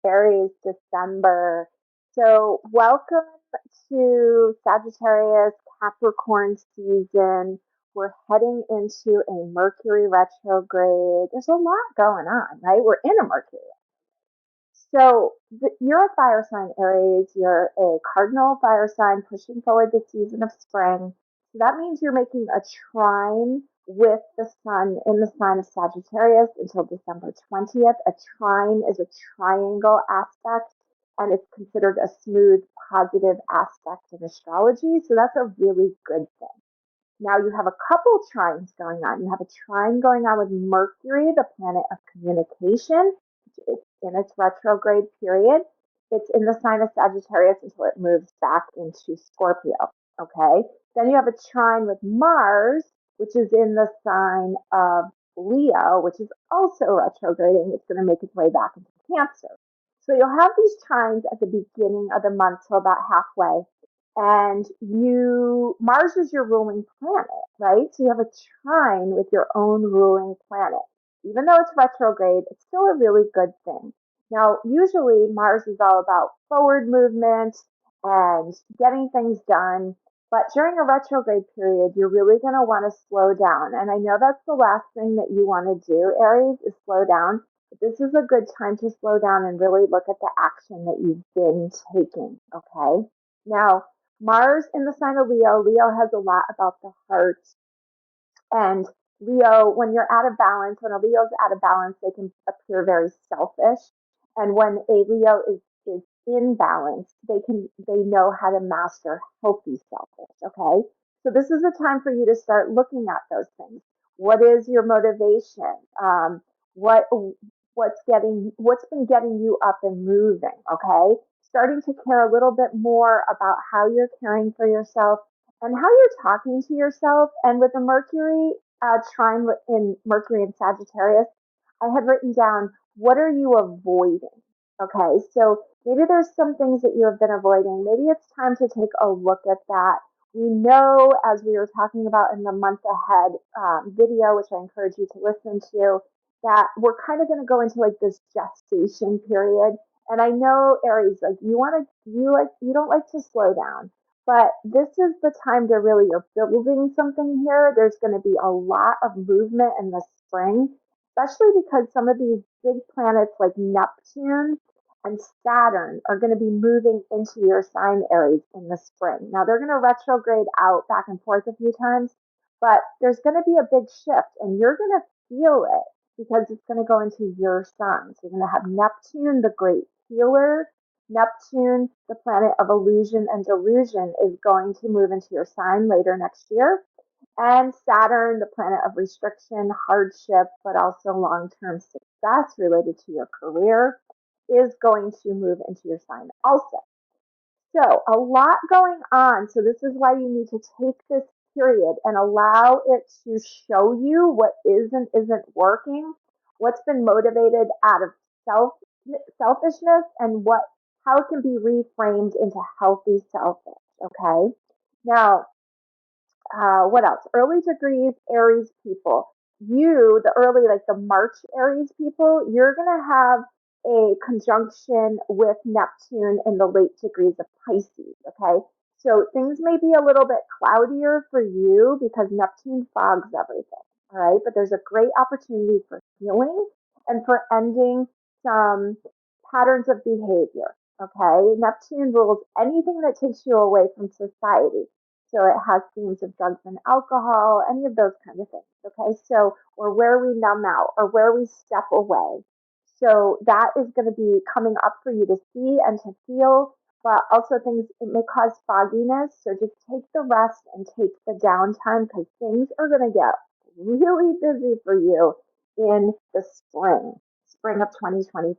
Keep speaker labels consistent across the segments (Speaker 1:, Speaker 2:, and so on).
Speaker 1: Aries, December. So, welcome to Sagittarius Capricorn season. We're heading into a Mercury retrograde. There's a lot going on, right? We're in a Mercury. So, you're a fire sign, Aries. You're a cardinal fire sign pushing forward the season of spring. So, that means you're making a trine with the sun in the sign of Sagittarius until December 20th. A trine is a triangle aspect, and it's considered a smooth, positive aspect in astrology. So, that's a really good thing. Now you have a couple trines going on. You have a trine going on with Mercury, the planet of communication. It's in its retrograde period. It's in the sign of Sagittarius until it moves back into Scorpio. Okay. Then you have a trine with Mars, which is in the sign of Leo, which is also retrograding. It's going to make its way back into Cancer. So you'll have these trines at the beginning of the month till about halfway, and Mars is your ruling planet, right? So you have a trine with your own ruling planet. Even though it's retrograde, it's still a really good thing. Now, usually Mars is all about forward movement and getting things done, but during a retrograde period, you're really going to want to slow down. And I know that's the last thing that you want to do, Aries, is slow down. But this is a good time to slow down and really look at the action that you've been taking, okay? Now, Mars in the sign of Leo. Leo has a lot about the heart. And Leo, when you're out of balance, when a Leo's out of balance, they can appear very selfish. And when a Leo is in balance, they know how to master healthy selfish. Okay. So this is a time for you to start looking at those things. What is your motivation? What what's been getting you up and moving? Okay. Starting to care a little bit more about how you're caring for yourself and how you're talking to yourself. And with the Mercury trine in Mercury and Sagittarius, I had written down, what are you avoiding? Okay, so maybe there's some things that you have been avoiding. Maybe it's time to take a look at that. We know, as we were talking about in the month ahead video, which I encourage you to listen to, that we're kind of going to go into like this gestation period. And I know, Aries, like you don't like to slow down, but this is the time to really, you're building something here. There's going to be a lot of movement in the spring, especially because some of these big planets like Neptune and Saturn are going to be moving into your sign, Aries, in the spring. Now they're going to retrograde out back and forth a few times, but there's going to be a big shift and you're going to feel it because it's going to go into your sign. So you're going to have Neptune, the great healer. Neptune, the planet of illusion and delusion, is going to move into your sign later next year. And Saturn, the planet of restriction, hardship, but also long term success related to your career, is going to move into your sign also. So, a lot going on. So, this is why you need to take this period and allow it to show you what is and isn't working, what's been motivated out of self selfishness, and how it can be reframed into healthy selfish. Okay. Now, what else? Early degrees Aries people. The early, like the March Aries people, you're going to have a conjunction with Neptune in the late degrees of Pisces. Okay. So things may be a little bit cloudier for you because Neptune fogs everything. All right. But there's a great opportunity for healing and for ending some patterns of behavior. Okay. Neptune rules anything that takes you away from society. So it has themes of drugs and alcohol, any of those kind of things. Okay, so or where we numb out or where we step away. So that is going to be coming up for you to see and to feel, but also things, it may cause fogginess. So just take the rest and take the downtime because things are going to get really busy for you in the spring of 2025.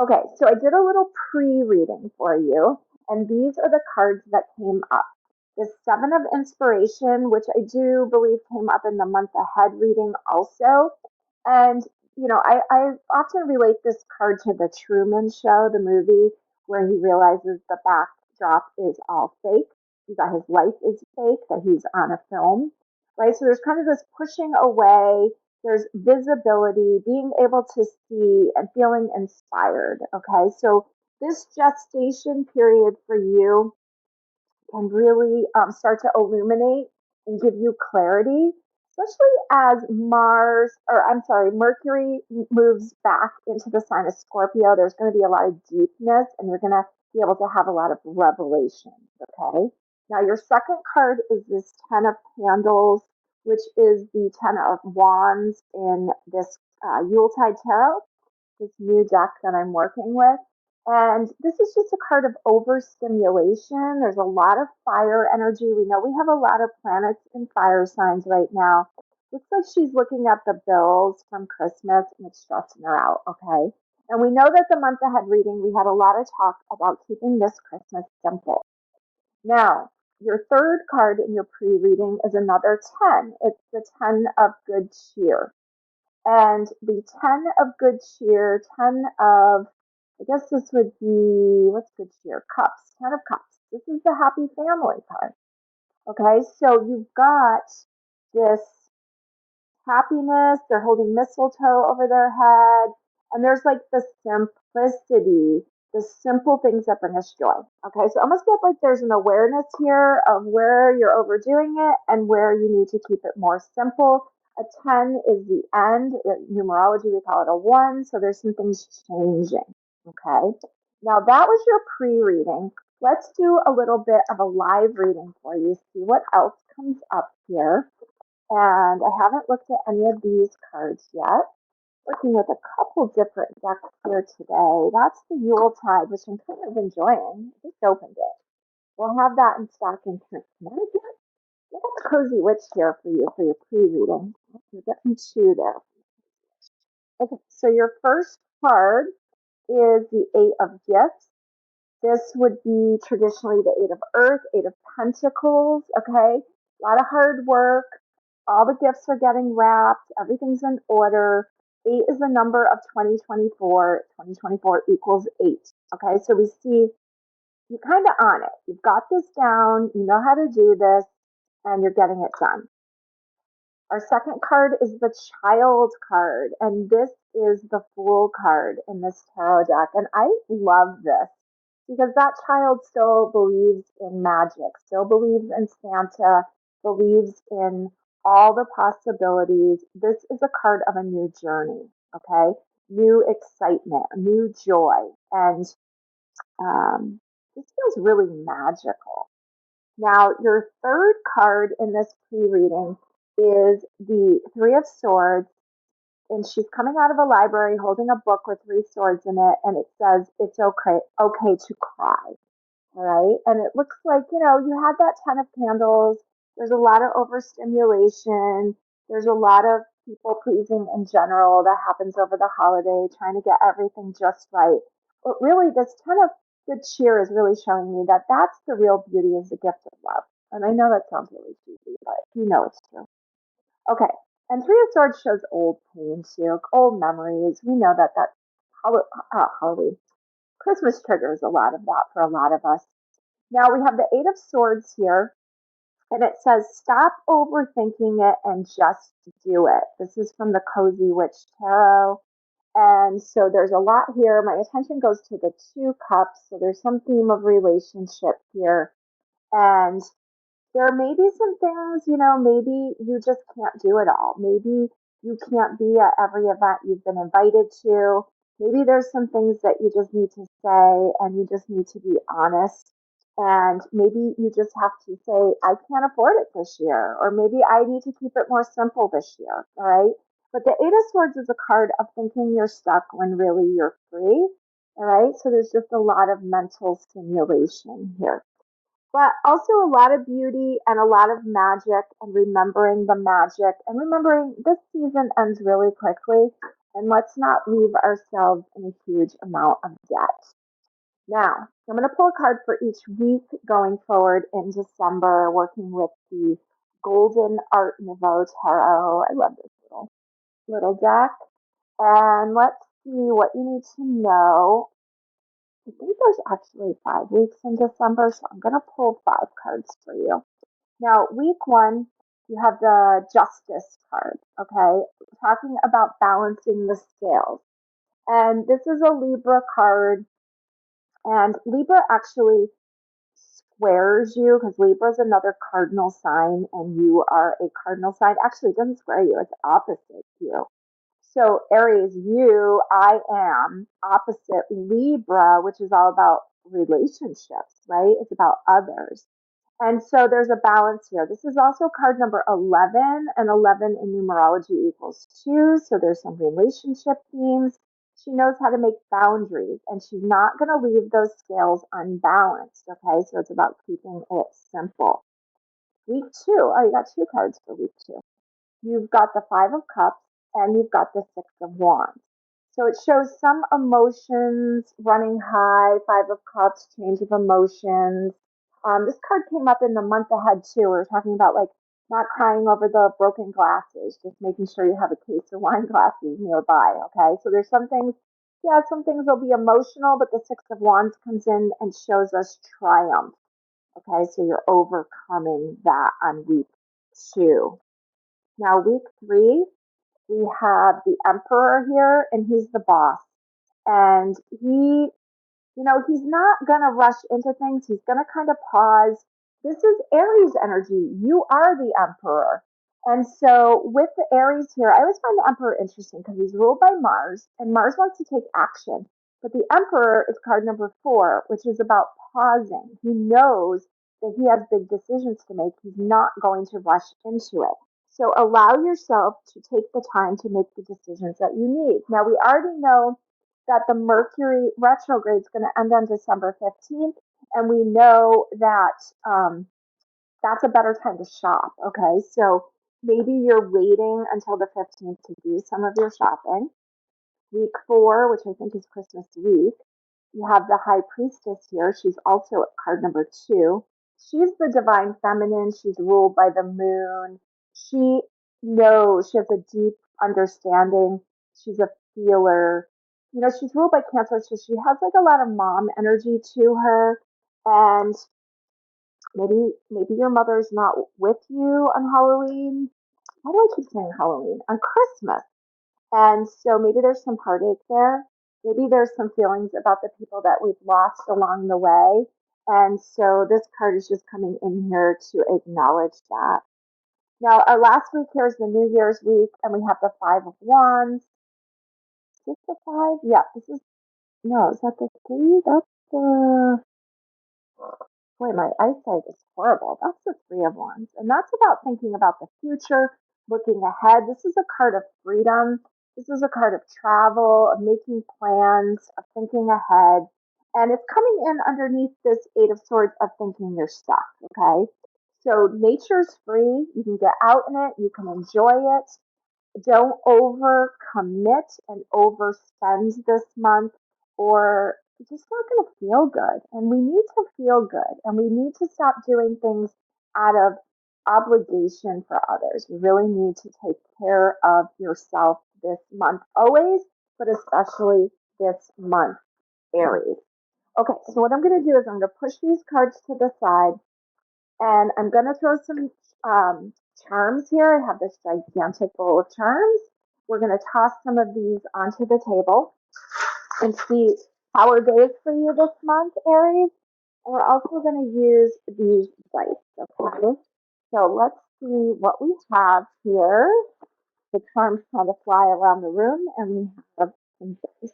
Speaker 1: Okay, so I did a little pre-reading for you, and these are the cards that came up. The Seven of Inspiration, which I do believe came up in the month ahead reading also. And, I often relate this card to the Truman Show, the movie, where he realizes the backdrop is all fake, that his life is fake, that he's on a film, right? So there's kind of this pushing away there's visibility, being able to see and feeling inspired. Okay, so this gestation period for you can really start to illuminate and give you clarity, especially as Mercury moves back into the sign of Scorpio. There's going to be a lot of deepness and you're going to be able to have a lot of revelations. Okay. Now, your second card is this Ten of Candles, which is the Ten of Wands in this Yuletide Tarot, this new deck that I'm working with. And this is just a card of overstimulation. There's a lot of fire energy. We know we have a lot of planets in fire signs right now. Looks like she's looking at the bills from Christmas and it's stressing her out, okay? And we know that the month ahead reading, we had a lot of talk about keeping this Christmas simple. Now, your third card in your pre-reading is another 10. It's the 10 of good cheer. And the 10 of good cheer, 10 of, I guess this would be, what's good cheer? Cups, 10 of cups. This is the happy family card. Okay, so you've got this happiness, they're holding mistletoe over their head, and there's like the simplicity, the simple things that bring us joy. Okay, so I almost feel like there's an awareness here of where you're overdoing it and where you need to keep it more simple. A 10 is the end. In numerology, we call it a 1, so there's some things changing. Okay, now that was your pre-reading. Let's do a little bit of a live reading for you, see what else comes up here. And I haven't looked at any of these cards yet. Working with a couple different decks here today. That's the Yuletide, which I'm kind of enjoying. I just opened it. We'll have that in stock in Connecticut. We got the Cozy Witch here for you for your pre-reading. We're getting two there. Okay, so your first card is the Eight of Gifts. This would be traditionally the Eight of Earth, Eight of Pentacles, okay? A lot of hard work. All the gifts are getting wrapped. Everything's in order. 8 is the number of 2024. 2024 equals 8, okay? So we see you kind of on it. You've got this down. You know how to do this, and you're getting it done. Our second card is the Child card, and this is the Fool card in this tarot deck. And I love this because that child still believes in magic, still believes in Santa, believes in all the possibilities. This is a card of a new journey, okay? New excitement, new joy. And this feels really magical. Now, your third card in this pre-reading is the Three of Swords, and she's coming out of a library holding a book with three swords in it, and it says it's okay to cry. All right, and it looks like you had that 10 of candles. There's a lot of overstimulation. There's a lot of people pleasing in general that happens over the holiday, trying to get everything just right. But really, this 10 of good cheer is really showing me that that's the real beauty, is the gift of love. And I know that sounds really cheesy, but you know it's true. Okay, and Three of Swords shows old pain too, old memories. We know that Halloween, Christmas triggers a lot of that for a lot of us. Now we have the Eight of Swords here, and it says, stop overthinking it and just do it. This is from the Cozy Witch Tarot. And so there's a lot here. My attention goes to the Two Cups. So there's some theme of relationship here. And there may be some things, maybe you just can't do it all. Maybe you can't be at every event you've been invited to. Maybe there's some things that you just need to say and you just need to be honest. And maybe you just have to say, I can't afford it this year. Or maybe I need to keep it more simple this year. All right. But the Eight of Swords is a card of thinking you're stuck when really you're free. All right. So there's just a lot of mental stimulation here. But also a lot of beauty and a lot of magic, and remembering the magic and remembering this season ends really quickly, and let's not leave ourselves in a huge amount of debt. Now, I'm going to pull a card for each week going forward in December, working with the Golden Art Nouveau Tarot. I love this little deck. And let's see what you need to know. I think there's actually 5 weeks in December, so I'm going to pull 5 cards for you. Now, week 1 You have the Justice card, okay? Talking about balancing the scales. And this is a Libra card, and Libra actually squares you because Libra is another cardinal sign, and you are a cardinal sign. Actually, it doesn't square you, it's opposite you. So, Aries, you, I am opposite Libra, which is all about relationships, right? It's about others. And so there's a balance here. This is also card number 11, and 11 in numerology equals 2. So there's some relationship themes. She knows how to make boundaries, and she's not going to leave those scales unbalanced. Okay, so it's about keeping it simple. Week 2. Oh, you got 2 cards for week 2. You've got the Five of Cups and you've got the Six of Wands. So it shows some emotions running high, Five of Cups, change of emotions. This card came up in the month ahead too. We were talking about like not crying over the broken glasses, just making sure you have a case of wine glasses nearby. Okay, so there's some things, yeah, some things will be emotional, but the Six of Wands comes in and shows us triumph. Okay, so you're overcoming that on week 2. Now, week 3, we have the Emperor here, and he's the boss. And he's not going to rush into things. He's going to kind of pause. This is Aries energy. You are the Emperor. And so with the Aries here, I always find the Emperor interesting because he's ruled by Mars, and Mars wants to take action. But the Emperor is card number 4, which is about pausing. He knows that he has big decisions to make. He's not going to rush into it. So allow yourself to take the time to make the decisions that you need. Now, we already know that the Mercury retrograde is going to end on December 15th, and we know that that's a better time to shop. Okay, so maybe you're waiting until the 15th to do some of your shopping. Week 4, which I think is Christmas week, you have the High Priestess here. She's also at card number 2. She's the divine feminine. She's ruled by the moon. She knows, she has a deep understanding. She's a feeler. She's ruled by Cancer, so she has like a lot of mom energy to her. And maybe your mother's not with you on Halloween. Why do I keep saying Halloween? On Christmas. And so maybe there's some heartache there. Maybe there's some feelings about the people that we've lost along the way. And so this card is just coming in here to acknowledge that. Now, our last week here is the New Year's week, and we have the Five of Wands. Is this the 5? Yeah, no, is that the 3? That's the, boy, my eyesight is horrible. That's the 3 of Wands. And that's about thinking about the future, looking ahead. This is a card of freedom. This is a card of travel, of making plans, of thinking ahead. And it's coming in underneath this 8 of Swords of thinking your stuff, okay? So nature's free. You can get out in it. You can enjoy it. Don't over commit and overspend this month, or it's just not going to feel good. And we need to feel good, and we need to stop doing things out of obligation for others. You really need to take care of yourself this month, always, but especially this month, Aries. Okay, so what I'm going to do is I'm going to push these cards to the side, and I'm going to throw some charms here. I have this gigantic bowl of charms. We're going to toss some of these onto the table and see how it goes for you this month, Aries. And we're also going to use these dice, okay? So let's see what we have here. The charms kind of fly around the room, and we have some dice.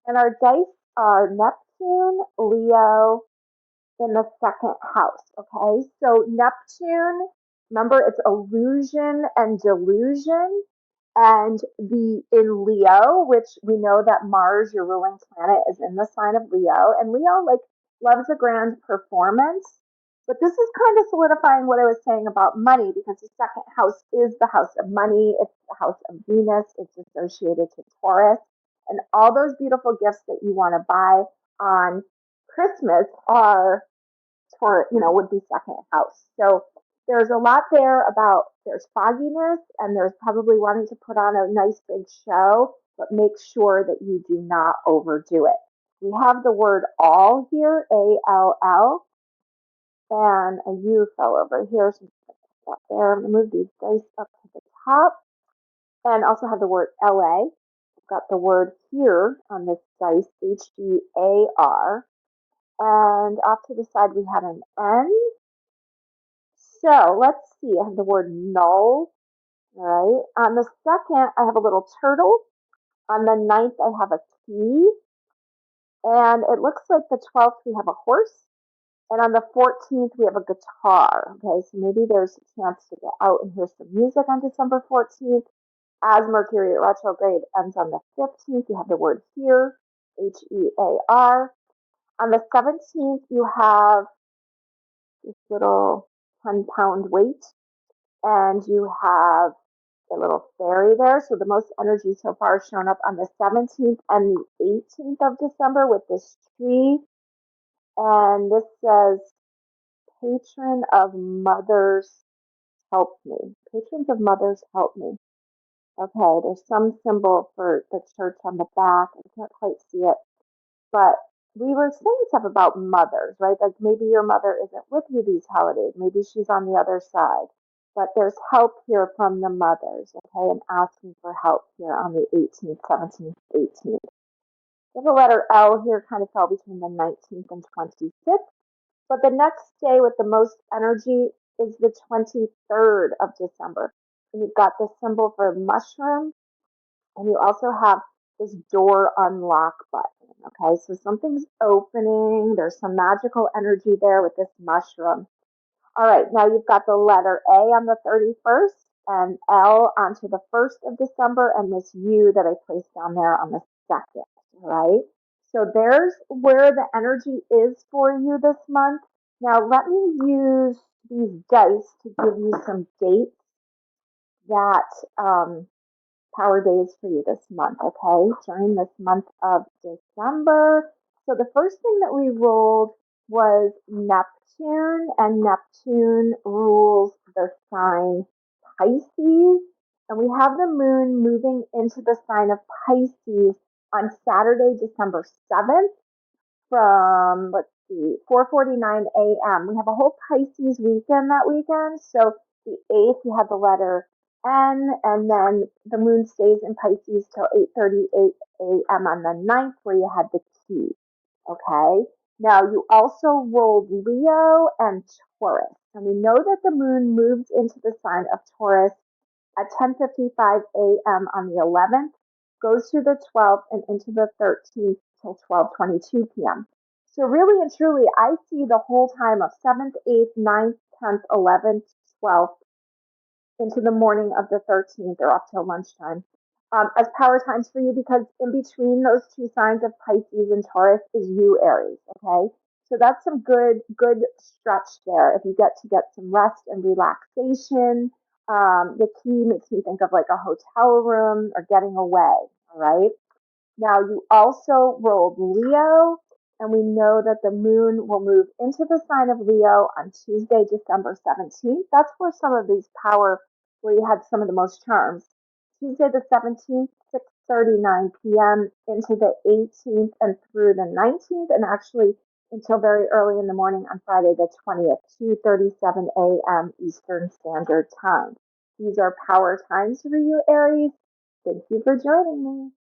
Speaker 1: And our dice are Neptune, Leo, in the second house. Okay, so Neptune, remember, it's illusion and delusion. And the in Leo, which we know that Mars, your ruling planet, is in the sign of Leo, and Leo like loves a grand performance. But this is kind of solidifying what I was saying about money, because the second house is the house of money. It's the house of Venus. It's associated to Taurus, and all those beautiful gifts that you want to buy on Christmas are would be second house. So there's a lot there about, there's fogginess, and there's probably wanting to put on a nice big show, but make sure that you do not overdo it. We have the word all here, A-L-L, and a U fell over here. Up there. I'm going to move these dice up to the top and also have the word LA. I've got the word here on this dice, HEAR. And off to the side, we had an N. So let's see. I have the word null. All right. On the second, I have a little turtle. On the 9th, I have a T. And it looks like the 12th, we have a horse. And on the 14th, we have a guitar. Okay, so maybe there's a chance to get out and hear some music on December 14th. As Mercury retrograde ends on the 15th, you have the word here, HEAR. On the 17th, you have this little 10-pound weight, and you have a little fairy there. So the most energy so far is shown up on the 17th and the 18th of December with this tree. And this says, patron of mothers, help me. Patrons of mothers, help me. Okay, there's some symbol for the church on the back. I can't quite see it. But we were saying stuff about mothers, right? Like maybe your mother isn't with you these holidays. Maybe she's on the other side. But there's help here from the mothers, okay? And asking for help here on the 18th, 17th, 18th. The letter L here kind of fell between the 19th and 26th. But the next day with the most energy is the 23rd of December. And you've got this symbol for mushroom, and you also have this door unlock button. Okay, so something's opening. There's some magical energy there with this mushroom. All right, now you've got the letter A on the 31st and L onto the 1st of December, and this U that I placed down there on the 2nd. All right, so there's where the energy is for you this month. Now let me use these dice to give you some dates that power days for you this month, okay? During this month of December. So the first thing that we rolled was Neptune, and Neptune rules the sign Pisces. And we have the moon moving into the sign of Pisces on Saturday, December 7th from, let's see, 4:49 a.m. We have a whole Pisces weekend that weekend. So the 8th, you have the letter N, and then the moon stays in Pisces till 8:38 a.m. on the 9th, where you had the key. Okay. Now you also rolled Leo and Taurus, and we know that the moon moves into the sign of Taurus at 10:55 a.m. on the 11th, goes through the 12th and into the 13th till 12:22 p.m. So really and truly, I see the whole time of 7th, 8th, 9th, 10th, 11th, 12th, into the morning of the 13th or up till lunchtime as power times for you, because in between those two signs of Pisces and Taurus is you, Aries. Okay, so that's some good stretch there. If you get to get some rest and relaxation, the key makes me think of like a hotel room or getting away. All right. Now you also rolled Leo, and we know that the moon will move into the sign of Leo on Tuesday, December 17th. That's where some of these power, where you had some of the most charms. Tuesday the 17th, 6:39 p.m. into the 18th and through the 19th, and actually until very early in the morning on Friday the 20th, 2:37 a.m. Eastern Standard Time. These are power times for you, Aries. Thank you for joining me.